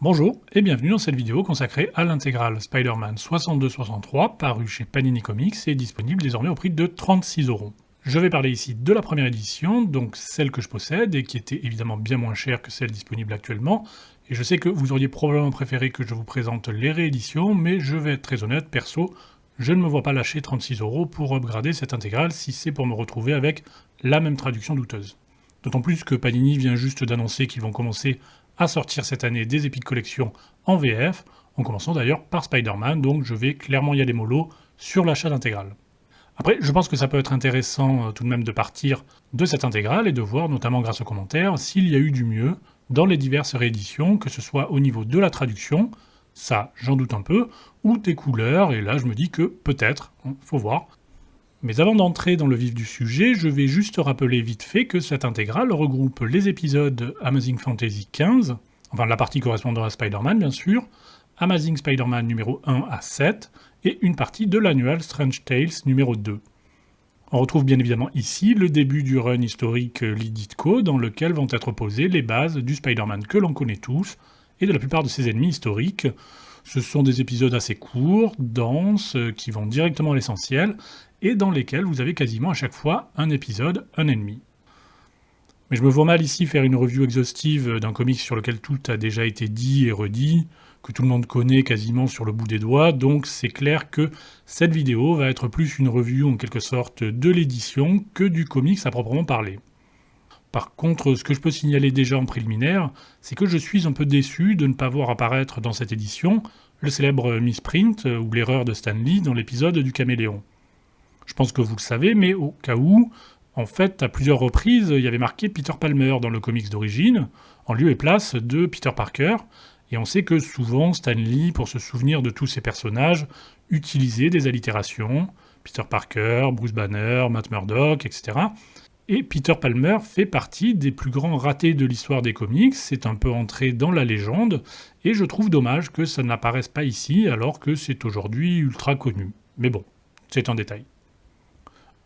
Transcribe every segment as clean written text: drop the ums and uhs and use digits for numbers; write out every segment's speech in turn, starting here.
Bonjour et bienvenue dans cette vidéo consacrée à l'intégrale Spider-Man 62-63 paru chez Panini Comics et disponible désormais au prix de 36€. Je vais parler ici de la première édition, donc celle que je possède et qui était évidemment bien moins chère que celle disponible actuellement, et je sais que vous auriez probablement préféré que je vous présente les rééditions, mais je vais être très honnête, perso, je ne me vois pas lâcher 36€ pour upgrader cette intégrale si c'est pour me retrouver avec la même traduction douteuse. D'autant plus que Panini vient juste d'annoncer qu'ils vont commencer à sortir cette année des épis de collection en VF, en commençant d'ailleurs par Spider-Man, donc je vais clairement y aller mollo sur l'achat d'intégrale. Après, je pense que ça peut être intéressant tout de même de partir de cette intégrale et de voir, notamment grâce aux commentaires, s'il y a eu du mieux dans les diverses rééditions, que ce soit au niveau de la traduction, ça j'en doute un peu, ou des couleurs, et là je me dis que peut-être, faut voir. Mais avant d'entrer dans le vif du sujet, je vais juste rappeler vite fait que cette intégrale regroupe les épisodes Amazing Fantasy 15, enfin la partie correspondant à Spider-Man bien sûr, Amazing Spider-Man numéro 1 à 7, et une partie de l'annual Strange Tales numéro 2. On retrouve bien évidemment ici le début du run historique Lee Ditko, dans lequel vont être posées les bases du Spider-Man que l'on connaît tous, et de la plupart de ses ennemis historiques. Ce sont des épisodes assez courts, denses, qui vont directement à l'essentiel, et dans lesquels vous avez quasiment à chaque fois un épisode, un ennemi. Mais je me vois mal ici faire une review exhaustive d'un comics sur lequel tout a déjà été dit et redit, que tout le monde connaît quasiment sur le bout des doigts, donc c'est clair que cette vidéo va être plus une review en quelque sorte de l'édition que du comics à proprement parler. Par contre, ce que je peux signaler déjà en préliminaire, c'est que je suis un peu déçu de ne pas voir apparaître dans cette édition le célèbre misprint ou l'erreur de Stan Lee dans l'épisode du caméléon. Je pense que vous le savez, mais au cas où, en fait, à plusieurs reprises, il y avait marqué Peter Palmer dans le comics d'origine, en lieu et place de Peter Parker, et on sait que souvent Stan Lee, pour se souvenir de tous ces personnages, utilisait des allitérations, Peter Parker, Bruce Banner, Matt Murdock, etc. Et Peter Palmer fait partie des plus grands ratés de l'histoire des comics, c'est un peu entré dans la légende, et je trouve dommage que ça n'apparaisse pas ici alors que c'est aujourd'hui ultra connu. Mais bon, c'est un détail.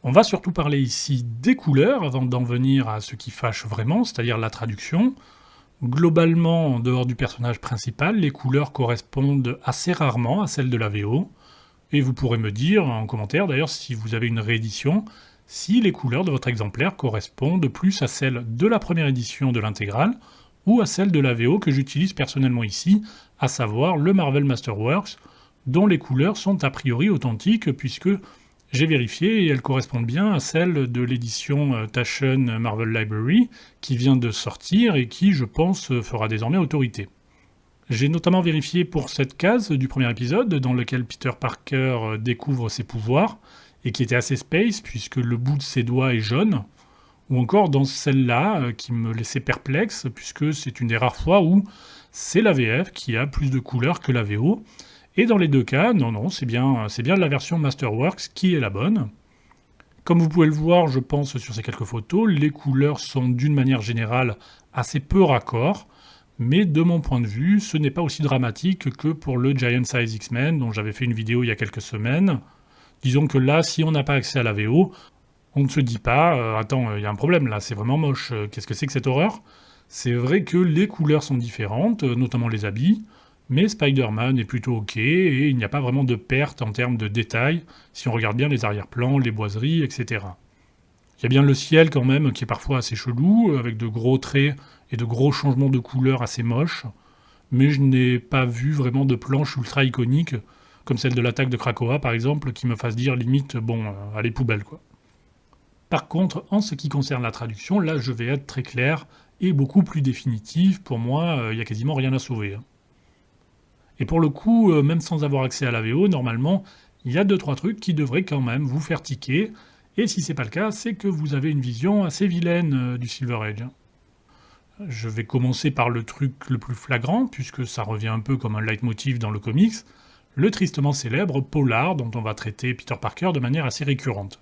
On va surtout parler ici des couleurs avant d'en venir à ce qui fâche vraiment, c'est-à-dire la traduction. Globalement, en dehors du personnage principal, les couleurs correspondent assez rarement à celles de la VO, et vous pourrez me dire en commentaire d'ailleurs si vous avez une réédition, si les couleurs de votre exemplaire correspondent plus à celles de la première édition de l'intégrale ou à celles de la VO que j'utilise personnellement ici, à savoir le Marvel Masterworks, dont les couleurs sont a priori authentiques puisque j'ai vérifié et elles correspondent bien à celles de l'édition Taschen Marvel Library qui vient de sortir et qui, je pense, fera désormais autorité. J'ai notamment vérifié pour cette case du premier épisode dans lequel Peter Parker découvre ses pouvoirs et qui était assez space puisque le bout de ses doigts est jaune, ou encore dans celle-là qui me laissait perplexe puisque c'est une des rares fois où c'est la VF qui a plus de couleurs que la VO. Et dans les deux cas, non, c'est bien la version Masterworks qui est la bonne. Comme vous pouvez le voir, je pense, sur ces quelques photos, les couleurs sont d'une manière générale assez peu raccords, mais de mon point de vue, ce n'est pas aussi dramatique que pour le Giant Size X-Men, dont j'avais fait une vidéo il y a quelques semaines. Disons que là, si on n'a pas accès à la VO, on ne se dit pas attends, il y a un problème là, c'est vraiment moche, qu'est-ce que c'est que cette horreur ?» C'est vrai que les couleurs sont différentes, notamment les habits, mais Spider-Man est plutôt ok, et il n'y a pas vraiment de perte en termes de détails, si on regarde bien les arrière-plans, les boiseries, etc. Il y a bien le ciel quand même, qui est parfois assez chelou, avec de gros traits et de gros changements de couleur assez moches, mais je n'ai pas vu vraiment de planches ultra iconiques, comme celle de l'attaque de Krakoa par exemple, qui me fasse dire limite, bon, allez poubelle quoi. Par contre, en ce qui concerne la traduction, là je vais être très clair, et beaucoup plus définitif, pour moi, il n'y a quasiment rien à sauver. Et pour le coup, même sans avoir accès à la VO, normalement, il y a 2-3 trucs qui devraient quand même vous faire tiquer, et si c'est pas le cas, c'est que vous avez une vision assez vilaine du Silver Age. Je vais commencer par le truc le plus flagrant, puisque ça revient un peu comme un leitmotiv dans le comics, le tristement célèbre polar dont on va traiter Peter Parker de manière assez récurrente.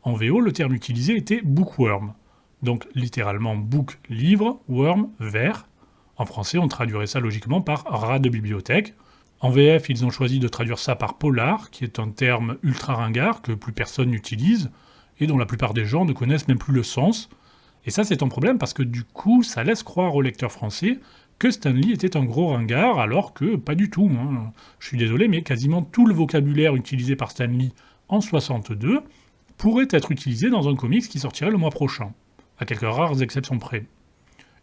En VO, le terme utilisé était bookworm, donc littéralement book, livre, worm, ver. En français, on traduirait ça logiquement par rat de bibliothèque. En VF, ils ont choisi de traduire ça par polar, qui est un terme ultra ringard que plus personne n'utilise, et dont la plupart des gens ne connaissent même plus le sens. Et ça, c'est un problème parce que du coup, ça laisse croire au lecteur français que Stan Lee était un gros ringard, alors que pas du tout. Hein. Je suis désolé, mais quasiment tout le vocabulaire utilisé par Stan Lee en 62 pourrait être utilisé dans un comics qui sortirait le mois prochain, à quelques rares exceptions près.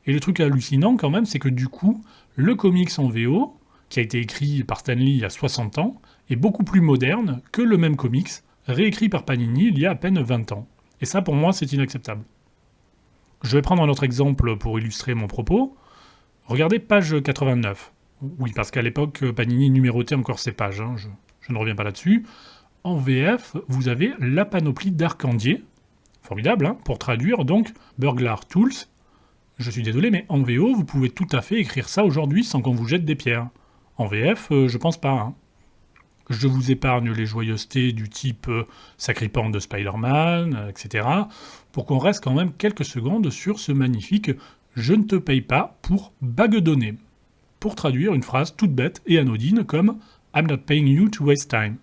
Et le truc hallucinant quand même, c'est que du coup, le comics en VO, qui a été écrit par Stan Lee il y a 60 ans, est beaucoup plus moderne que le même comics, réécrit par Panini il y a à peine 20 ans. Et ça, pour moi, c'est inacceptable. Je vais prendre un autre exemple pour illustrer mon propos. Regardez page 89. Oui, parce qu'à l'époque, Panini numérotait encore ses pages, hein, je ne reviens pas là-dessus. En VF, vous avez la panoplie d'Arcandier, formidable, hein, pour traduire donc Burglar Tools. Je suis désolé, mais en VO, vous pouvez tout à fait écrire ça aujourd'hui sans qu'on vous jette des pierres. En VF, je pense pas. Hein. Je vous épargne les joyeusetés du type sacripant de Spider-Man, etc., pour qu'on reste quand même quelques secondes sur ce magnifique « Je ne te paye pas » pour baguedonner, pour traduire une phrase toute bête et anodine comme « I'm not paying you to waste time ».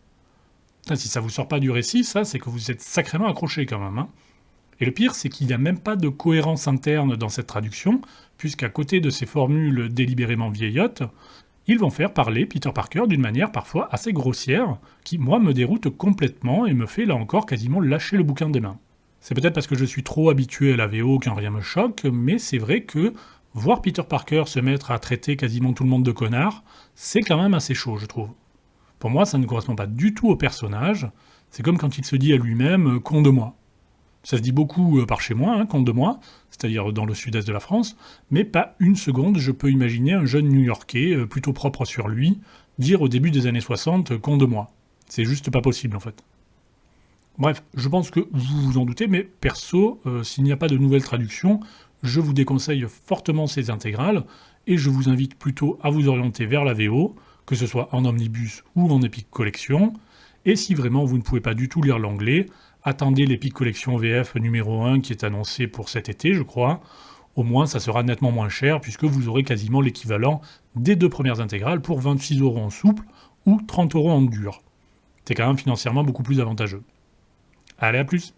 Si ça vous sort pas du récit, ça, c'est que vous êtes sacrément accroché quand même. Hein. Et le pire, c'est qu'il n'y a même pas de cohérence interne dans cette traduction, puisqu'à côté de ces formules délibérément vieillottes, ils vont faire parler Peter Parker d'une manière parfois assez grossière, qui, moi, me déroute complètement et me fait, là encore, quasiment lâcher le bouquin des mains. C'est peut-être parce que je suis trop habitué à la VO qu'un rien me choque, mais c'est vrai que voir Peter Parker se mettre à traiter quasiment tout le monde de connard, c'est quand même assez chaud, je trouve. Pour moi, ça ne correspond pas du tout au personnage, c'est comme quand il se dit à lui-même « con de moi ». Ça se dit beaucoup par chez moi, hein, con de moi, c'est-à-dire dans le sud-est de la France, mais pas une seconde je peux imaginer un jeune New-Yorkais, plutôt propre sur lui, dire au début des années 60 con de moi. C'est juste pas possible en fait. Bref, je pense que vous vous en doutez, mais perso, s'il n'y a pas de nouvelle traduction, je vous déconseille fortement ces intégrales, et je vous invite plutôt à vous orienter vers la VO, que ce soit en omnibus ou en Epic Collection, et si vraiment vous ne pouvez pas du tout lire l'anglais, attendez l'Epic Collection VF numéro 1 qui est annoncé pour cet été, je crois. Au moins, ça sera nettement moins cher puisque vous aurez quasiment l'équivalent des 2 premières intégrales pour 26 € en souple ou 30 € en dur. C'est quand même financièrement beaucoup plus avantageux. Allez, à plus!